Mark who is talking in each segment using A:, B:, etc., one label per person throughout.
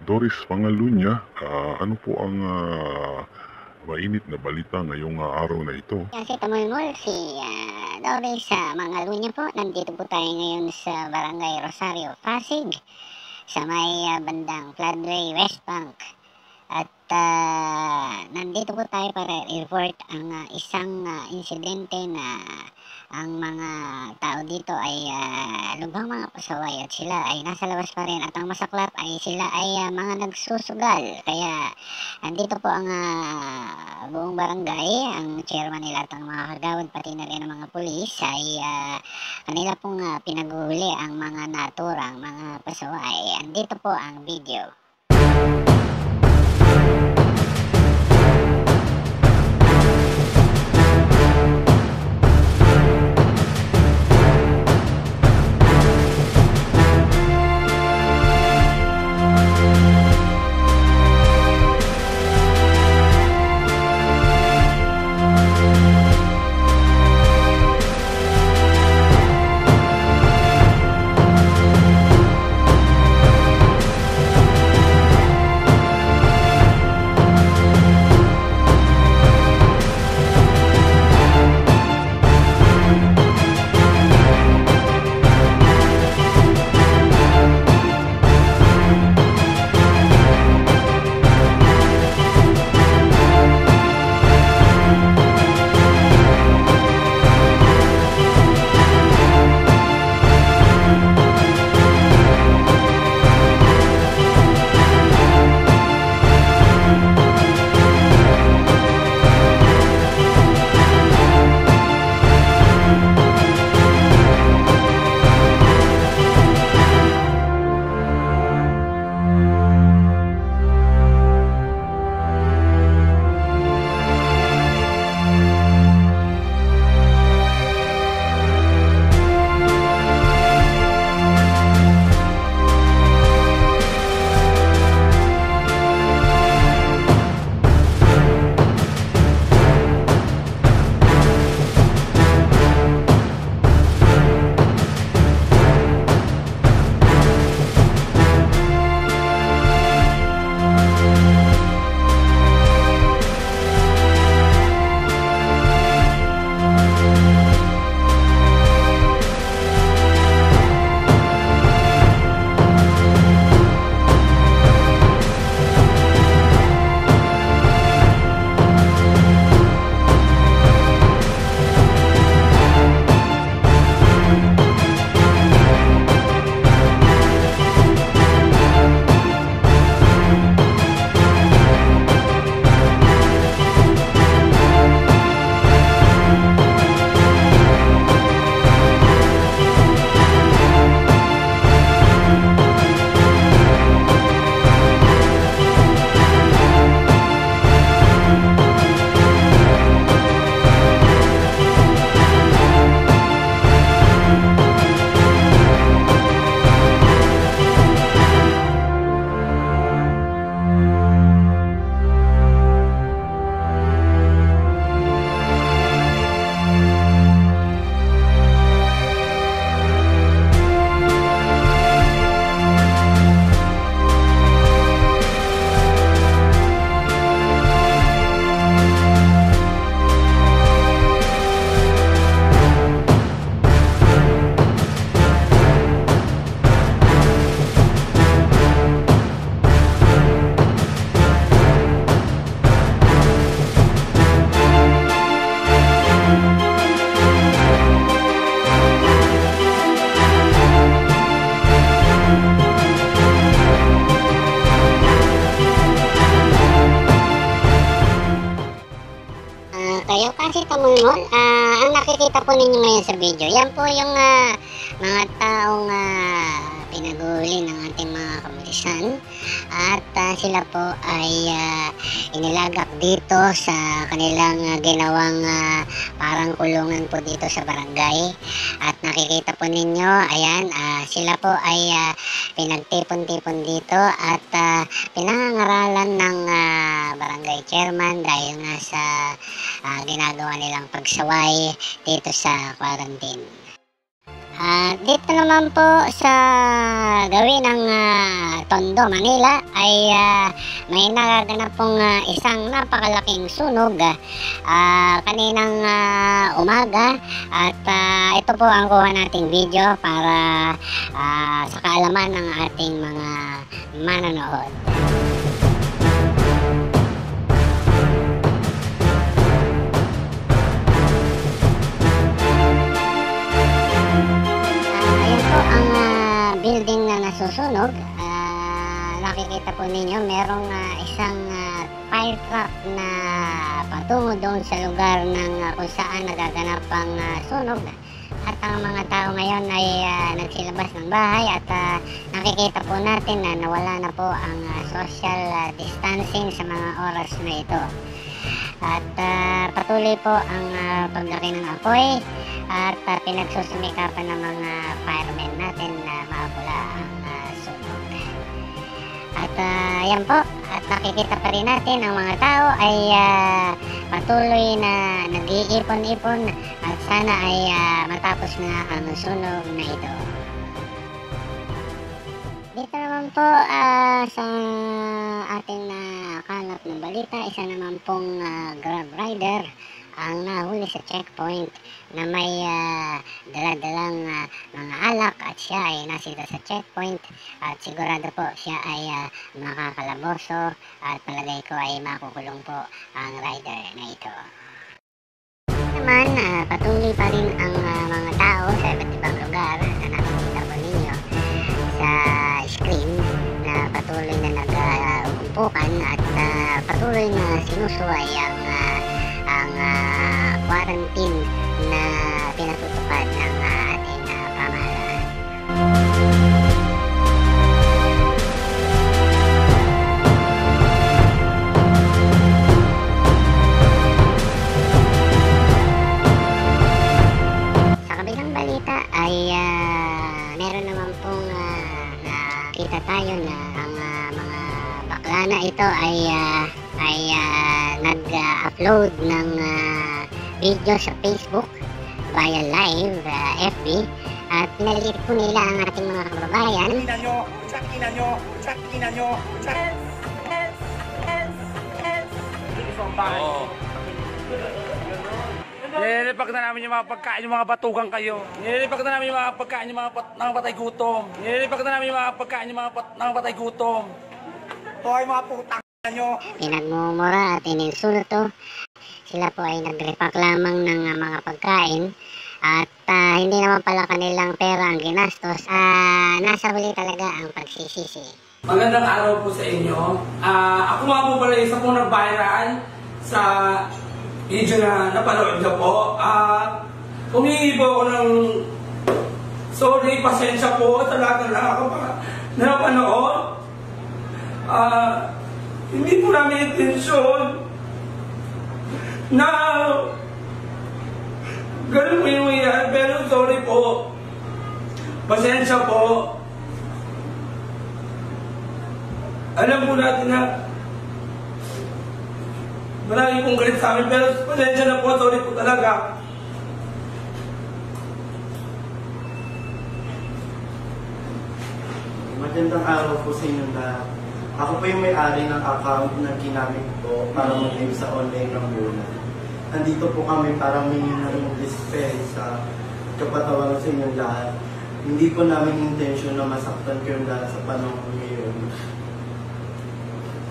A: Doris Pangalunya, ano po ang mainit na balita ngayong araw na ito?
B: Kasi tumulmol si Doris sa Mangalunya po. Nandito po tayo ngayon sa Barangay Rosario, Pasig, sa may bandang Floodway, West Bank. At nandito po tayo para i-report ang isang insidente na ang mga tao dito ay lubhang mga pasaway at sila ay nasa labas pa rin, at ang masaklap ay sila ay mga nagsusugal. Kaya andito po ang buong barangay, ang chairman nila at ang mga kagawad, pati na rin ang mga pulis ay kanila pong pinaguhuli ang mga naturang mga pasaway. Andito po ang video. Kayo kasi tumulmol, ang nakikita po ninyo ngayon sa video, yan po yung mga taong pinaguhuli ng ating mga kapulisan, at sila po ay inilagak dito sa kanilang ginawang parang kulungan po dito sa barangay. At nakikita po ninyo, ayan, sila po ay pinagtipon-tipon dito at pinangangaralan ng barangay chairman dahil nga sa ginagawa nilang pagsaway dito sa quarantine. Dito naman po sa gawin ng Tondo, Manila ay may nagaganap pong isang napakalaking sunog kaninang umaga at ito po ang kuha nating video para sa kaalaman ng ating mga manonood. Building na nasusunog, nakikita po ninyo merong isang fire truck na patungo doon sa lugar ng kung saan nagaganap ang sunog at ang mga tao ngayon ay nagsilabas ng bahay at nakikita po natin na nawala na po ang social distancing sa mga oras na ito at patuloy po ang paglaki ng apoy at pinagsusumikapan ng mga firemen natin na mapula ang sunog. At yan po, at nakikita pa rin natin ang mga tao ay patuloy na nag-iipon-ipon at sana ay matapos na ang sunog na ito. Dito naman po sa ating nakalap ng balita, isa naman pong Grab rider ang nahuli sa checkpoint na may dala-dalang mga alak at siya ay nasita sa checkpoint at sigurado po siya ay makakalaboso at palagay ko ay makukulong po ang rider na ito. Naman, patuloy pa rin ang mga tao sa iba't ibang lugar na nakikita po ninyo sa screen na patuloy na nag-umpukan at patuloy na sinusuway ang quarantine na pinatutupad ng ating pamahalaan. Sa kabilang balita ay meron naman pong nakita tayo na ang mga bakla na ito ay nag-upload ng video sa Facebook via live FB at pinalilit po nila ang ating mga kababayan.
C: Nililipak na namin yung mga pagkain, yung mga batukan kayo. Nililipak na namin yung mga pagkain, yung mga patay gutom. Nililipak na namin yung mga pagkain, yung mga patay gutom. Hoy mga putang nyo!
B: Pinagmumura at ininsulto. Sila po ay nag-repack lamang ng mga pagkain at hindi naman pala kanilang pera ang ginastos. Nasa huli talaga ang pagsisisi.
C: Magandang araw po sa inyo. Ako nga po pala isa pong nag-viral sa video na napanood niyo po. Humingi po ako ng sorry, pasensya po. Talaga lang ako pa napanood. Hindi po namin intensyon na ganun po yung yan, pero sorry po. Pasensya po. Alam po natin na marami pong galit sa amin, pero pasensya na po, sorry po talaga.
D: Magandang araw po sa inyo na ako po yung may-ari ng account na ginamit ko para mag-live sa online ng bulan. Nandito po kami para mingi ng dispensa kapatawaran sa inyong lahat. Hindi po namin intention na masaktan kayo lahat sa panahon ngayon.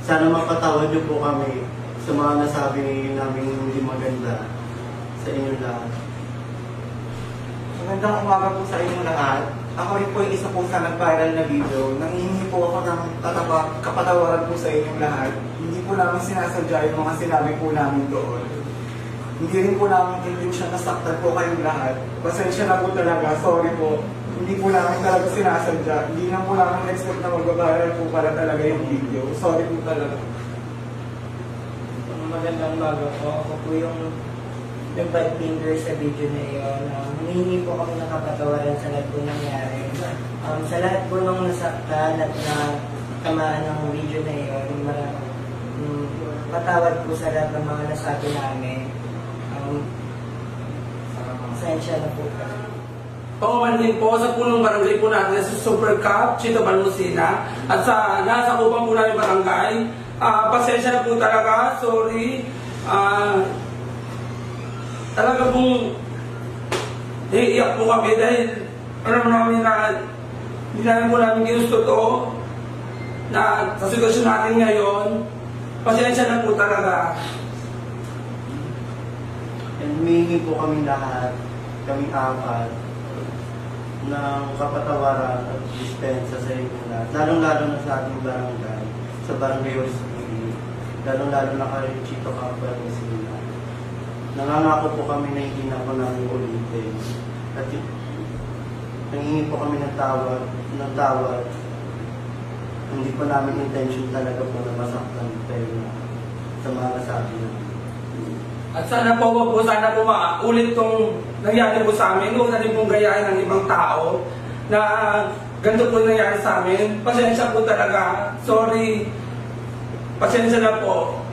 D: Sana mapatawad niyo po kami sa mga nasabi namin hindi maganda sa inyong lahat.
E: Magandang umaga po sa inyong lahat. Ako rin po yung isa po sa nag-viral na video. Nangihingi po ako ng kapatawaran po sa inyong lahat. Hindi po namin sinasadya yung mga sinabi po namin doon. Hindi rin po namin intensyon na saktan po kayong lahat. Pasensya na po talaga, sorry po. Hindi po namin talaga sinasadya. Hindi na po namin expect na mag-viral po para talaga yung video. Sorry po talaga.
F: Magandang umaga po. Ako po yung nag-bad finger sa video na iyon. Humihingi po kami ng kapatawaran sa lahat po nangyari. Sa lahat po nung nasaktan at tamaan ng video na iyon, patawad po sa lahat ng mga nasabi namin. Pasensya na po.
C: pangumanhin po sa punong barangay po natin sa Super Cup, Chito Balmosina, at sa nasa kupang po namin barangay. Pasensya na po talaga, sorry. Talaga pong iiyak po kami dahil alam namin na hindi namin po namin ginusto to na sa sitwasyon natin ngayon. Pasensya na po talaga.
D: And humihingi po kami lahat, kaming apat, ng kapatawaran at dispensa sa inyo lahat. Lalong-lalo na sa ating barangay, sa barangay Orisili, lalong-lalo na kay Chito Kapal Orisili. Nangangako po kami na hindi na po namin ulitin. At nangingi po kami ng tawad. Hindi po namin intention talaga po na masaktan kayo sa mga nasabi namin.
C: At sana po maulit itong nangyari po sa amin. Huwag natin pong gayahin ng ibang tao na ganito po nangyari sa amin. Pasensya po talaga. Sorry. Pasensya na po.